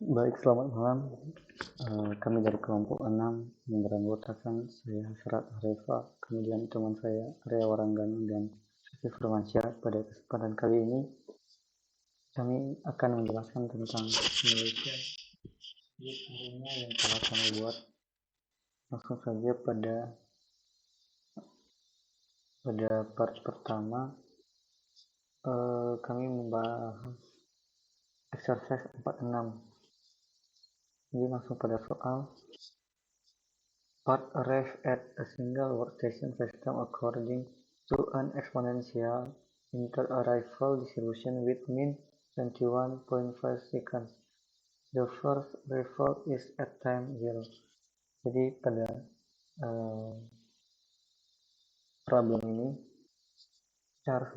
Baik, selamat malam. Kami dari kelompok 6 yang beranggotakan saya Hasrat Areva, kemudian teman saya Area Waranggana dan Syufi Firmansyah. Pada kesempatan kali ini kami akan menjelaskan tentang Malaysia harinya yang telah kami buat. Langsung saja pada part pertama kami membahas exercise 46. Jadi langsung pada soal. Part arrive at a single workstation system according to an exponential inter-arrival distribution with mean 21.5 seconds. The first arrival is at time 0. Jadi pada problem ini kita harus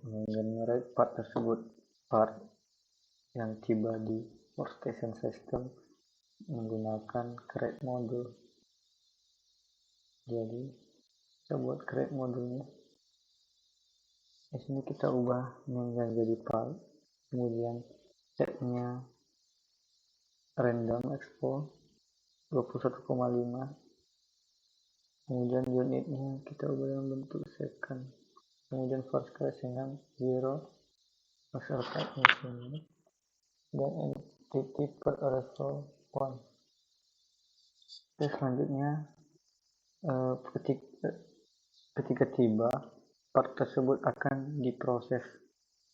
menggenerate part tersebut, part yang tiba di workstation system menggunakan create module. Jadi kita buat create modulnya. Di sini kita ubah menjadi part, kemudian setnya random expo 21,5, kemudian unitnya kita ubah dalam bentuk second, kemudian first class dengan 0 beserta sini, dan entity per arrival 1. Terus selanjutnya ketika tiba, part tersebut akan diproses,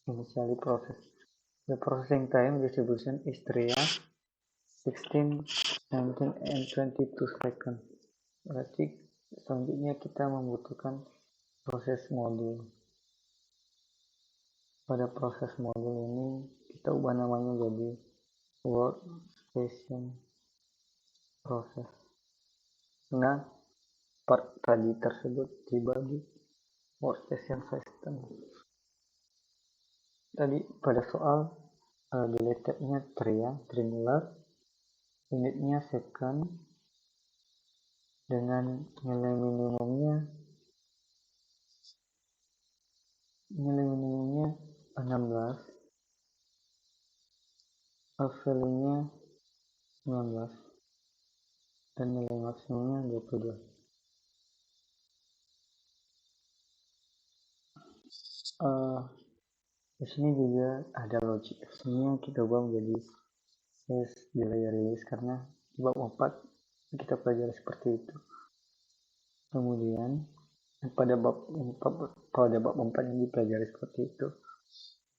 initially process. The processing time distribution is 3, 16, 19, and 22 seconds. Berarti selanjutnya kita membutuhkan proses modul. Pada proses modul ini kita ubah namanya jadi workstation process. Nah, part tadi tersebut tiba di workstation system. Tadi pada soal deletednya triangular, unitnya second, dengan nilai minimumnya 16, value-nya 19, dan nilai maksimumnya 22. Di sini juga ada logic. Ini kita ubah menjadi delay release karena di bab 4 kita pelajari seperti itu. Kemudian pada bab 4 yang dipelajari seperti itu.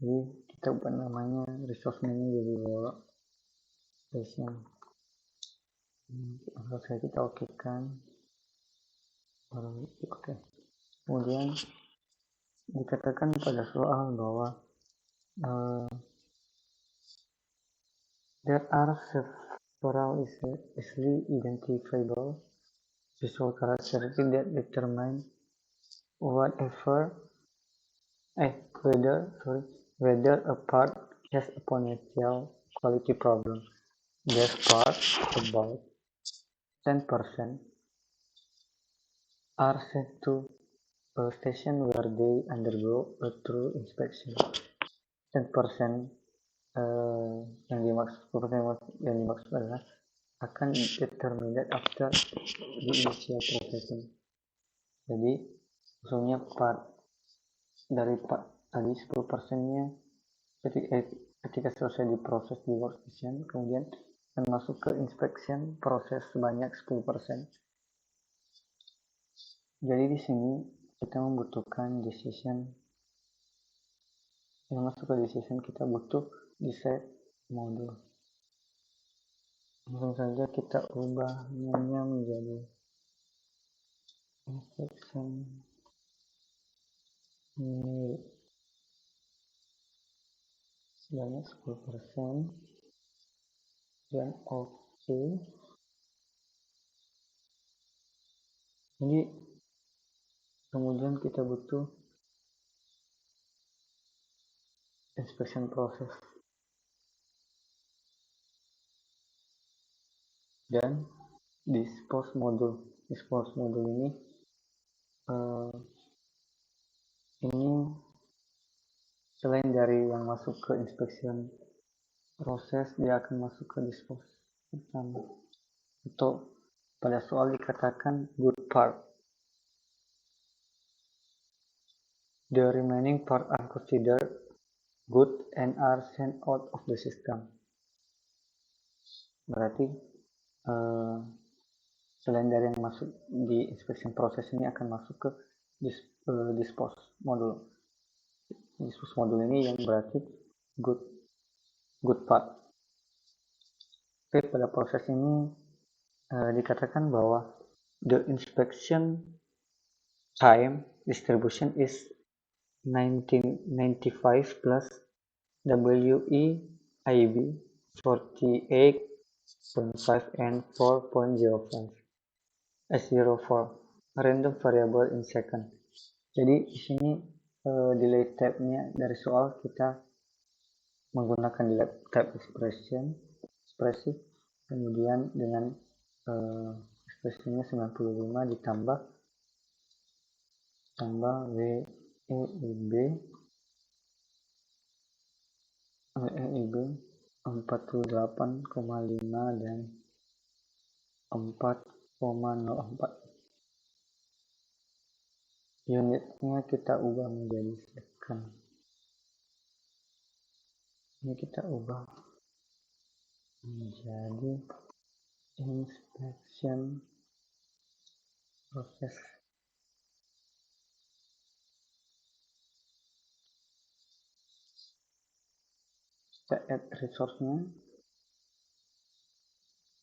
Jadi kita ubah namanya resource menu jadi workstation. Selesai kita okekan. Oke. Kemudian dikatakan pada soal bahwa there are several easily identifiable visual characteristics that determine whether a part has a potential quality problem. This part, about 10%, are sent to a station where they undergo a thorough inspection. 10% yang dimaksud adalah akan determined after the initial processing. Jadi maksudnya part dari part tadi 10%-nya ketika selesai diproses di workstation, kemudian akan masuk ke inspection proses sebanyak 10%. Jadi di sini kita membutuhkan decision. Yang masuk ke decision kita butuh decide module. Langsung saja kita ubahnya menjadi inspection sebanyak 10% dan oke. Jadi kemudian kita butuh inspection process dan dispose module. Dispose module ini selain dari yang masuk ke inspection proses dia akan masuk ke dispose pertama. Atau pada soal dikatakan good part. The remaining part are considered good and are sent out of the system. Berarti selain dari yang masuk di inspection proses ini akan masuk ke dispose modul. Dispose modul ini yang berarti good part. Oke, pada proses ini dikatakan bahwa the inspection time distribution is 1995 plus WEIB 48.5 and 4.05 S04 random variable in second. Jadi di sini delay type-nya dari soal kita menggunakan delay type ekspresi, kemudian dengan ekspresinya 95 ditambah WEIB 48,5 dan 4,04. Unitnya kita ubah menjadi second. Ini kita ubah menjadi inspection proses. Kita add resource-nya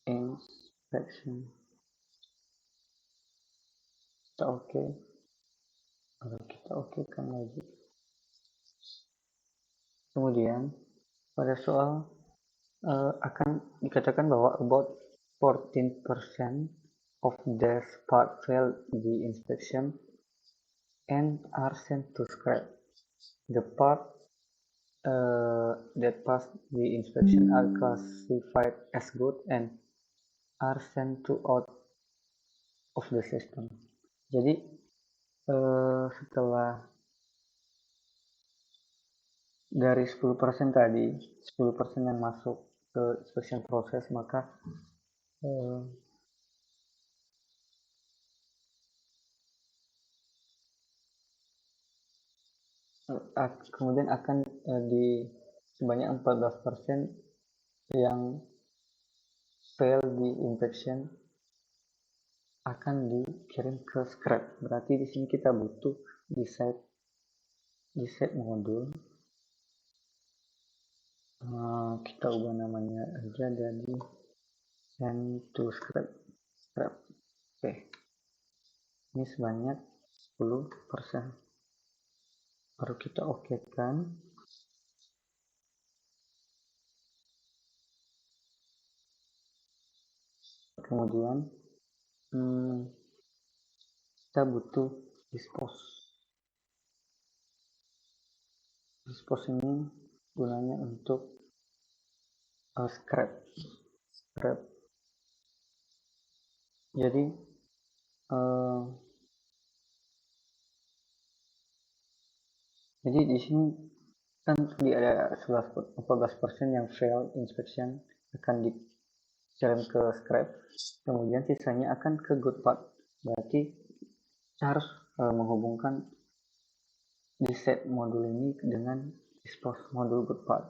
inspection. Kita oke. Kalau kita oke kan lagi. Kemudian pada soal akan dikatakan bahwa about 14% of these part fail the inspection and are sent to scrap. The part that pass the inspection are classified as good and are sent to out of the system. Jadi setelah dari 10% tadi, 10% yang masuk ke inspection proses, maka kemudian akan di sebanyak 14% yang fail di inspection akan dikirim ke scrap. Berarti di sini kita butuh di set modul. Kita ubah namanya aja jadi send to scrap. Oke. Ini sebanyak 10%. Baru kita okekan. Kemudian kita butuh dispose. Dispose ini gunanya untuk scrap. Jadi di sini kan ada 14% yang fail inspection akan dikirim ke scrap, kemudian sisanya akan ke good part. Berarti kita harus menghubungkan di set modul ini dengan dispose modul good part.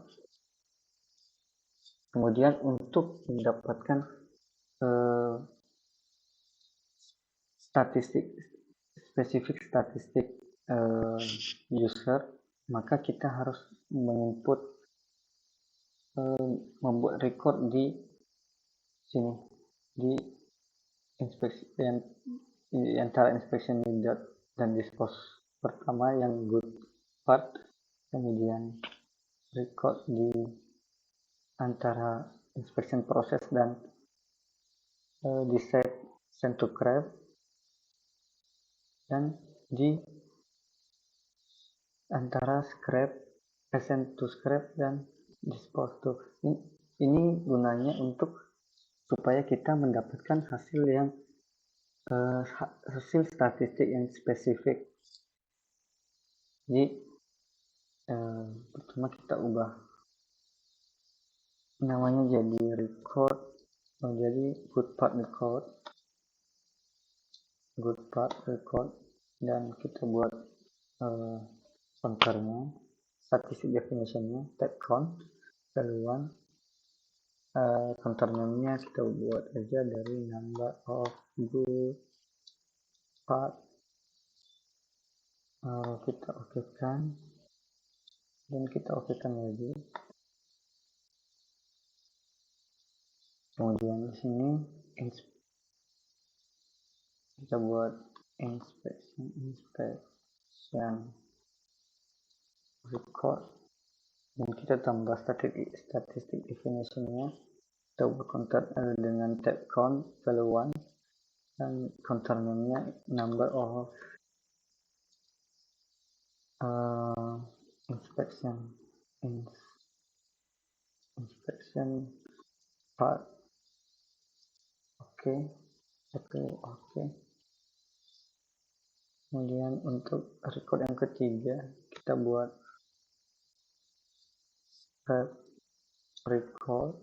Kemudian untuk mendapatkan spesifik statistik user, maka kita harus menginput membuat record di sini di antara inspection unit dan dispose. Pertama yang good part, kemudian record di antara inspection proses dan di set send to scrap, dan di antara send to scrap dan dispose to. Ini gunanya untuk supaya kita mendapatkan hasil yang hasil statistik yang spesifik. Jadi pertama kita ubah namanya jadi record, jadi good part record, dan kita buat counternya, statistic definitionnya, tab count, laluan, counter name-nya kita buat aja dari number of good part. Kita okekan, dan kita okekan lagi. Kemudian di sini kita buat inspection record, dan kita tambah statistic definition-nya. Kita buat counter dengan tab count value 1, dan counter name-nya number of inspection part. Oke. Kemudian untuk record yang ketiga, kita buat record,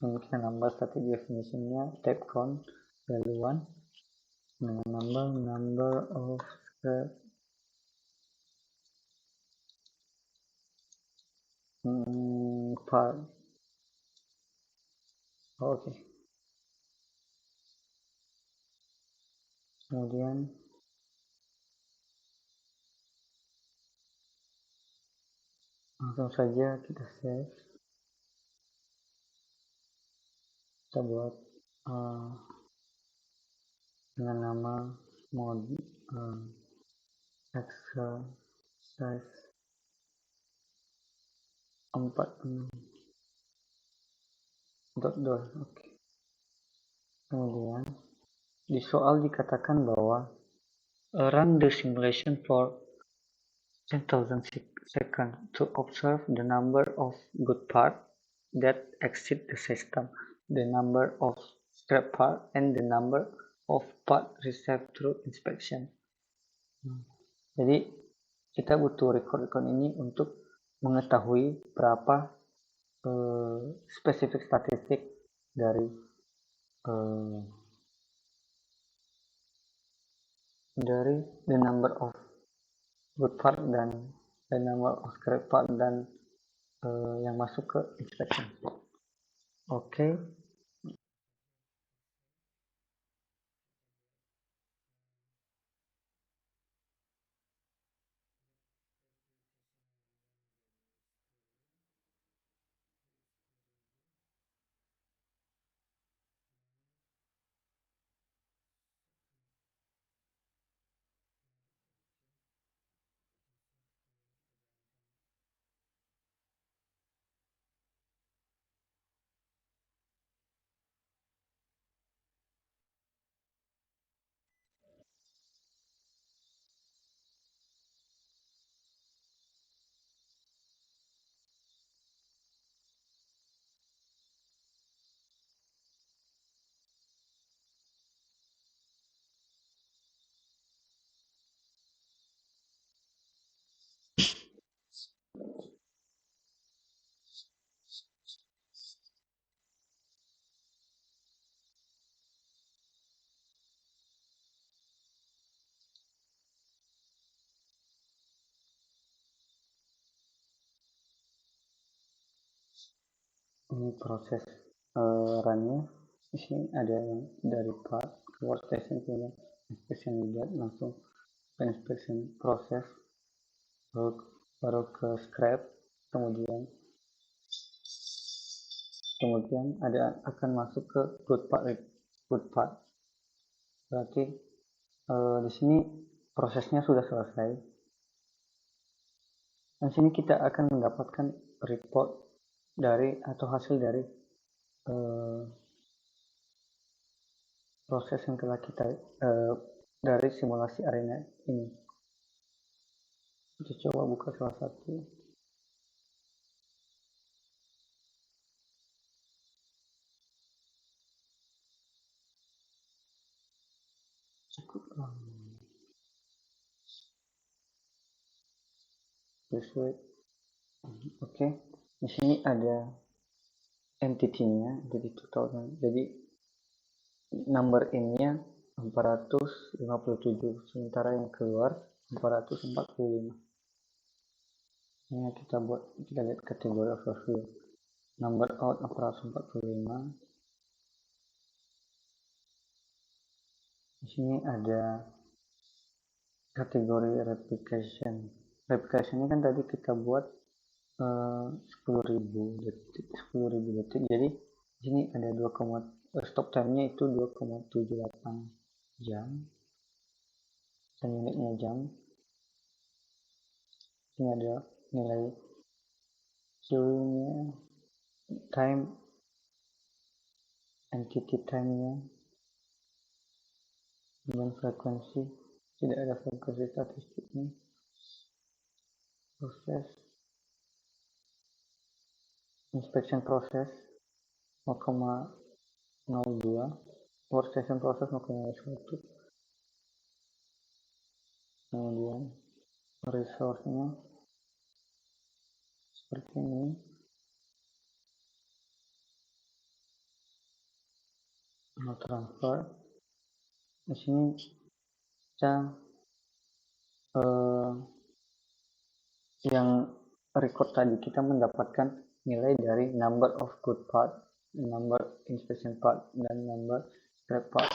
dan kita nambah static definition-nya tab count value 1 dengan number of part. Oke. Kemudian langsung saja kita save. Kita buat dengan nama mode exercise 46.2. Oke. Kemudian di soal dikatakan bahwa run the simulation for 10,000 seconds to observe the number of good part that exit the system, the number of scrap part, and the number of part received through inspection. Jadi kita butuh record ini untuk mengetahui berapa spesifik statistik dari the number of good part dan the number of scrap part dan yang masuk ke inspection. Oke. Ini proses runnya. Di sini ada yang dari part ke workstation, kemudian inspection lihat langsung ke inspection proses, baru ke scrap, kemudian ada akan masuk ke good part. Berarti di sini prosesnya sudah selesai. Dan sini kita akan mendapatkan report dari atau hasil dari proses yang telah kita dari simulasi arena ini. Kita coba buka salah satu. Cukup Oke, di sini ada entity 2000. Jadi number in-nya 457, sementara yang keluar 445. Ini kita lihat kategori overview. Number out 445. Di sini ada kategori replication. Replication ini kan tadi kita buat 10.000 detik. Jadi di sini ada stop time-nya itu 2,78 jam dan unitnya jam. Ini ada nilai Q-nya, time, entity time-nya, dan frekuensi. Tidak ada frekuensi statistiknya. Proses inspection proses 0,02, workstation proses 0,1. Kemudian resource-nya seperti ini. Mau transfer. Di sini kita yang record tadi kita mendapatkan nilai dari number of good part, number inspection part, dan number scrap part.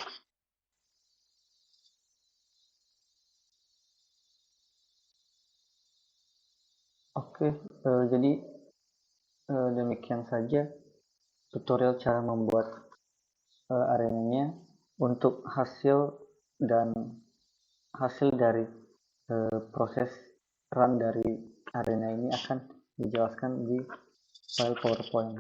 Oke, jadi demikian saja tutorial cara membuat arenanya. Untuk hasil dari proses run dari arena ini akan dijelaskan di file PowerPoint.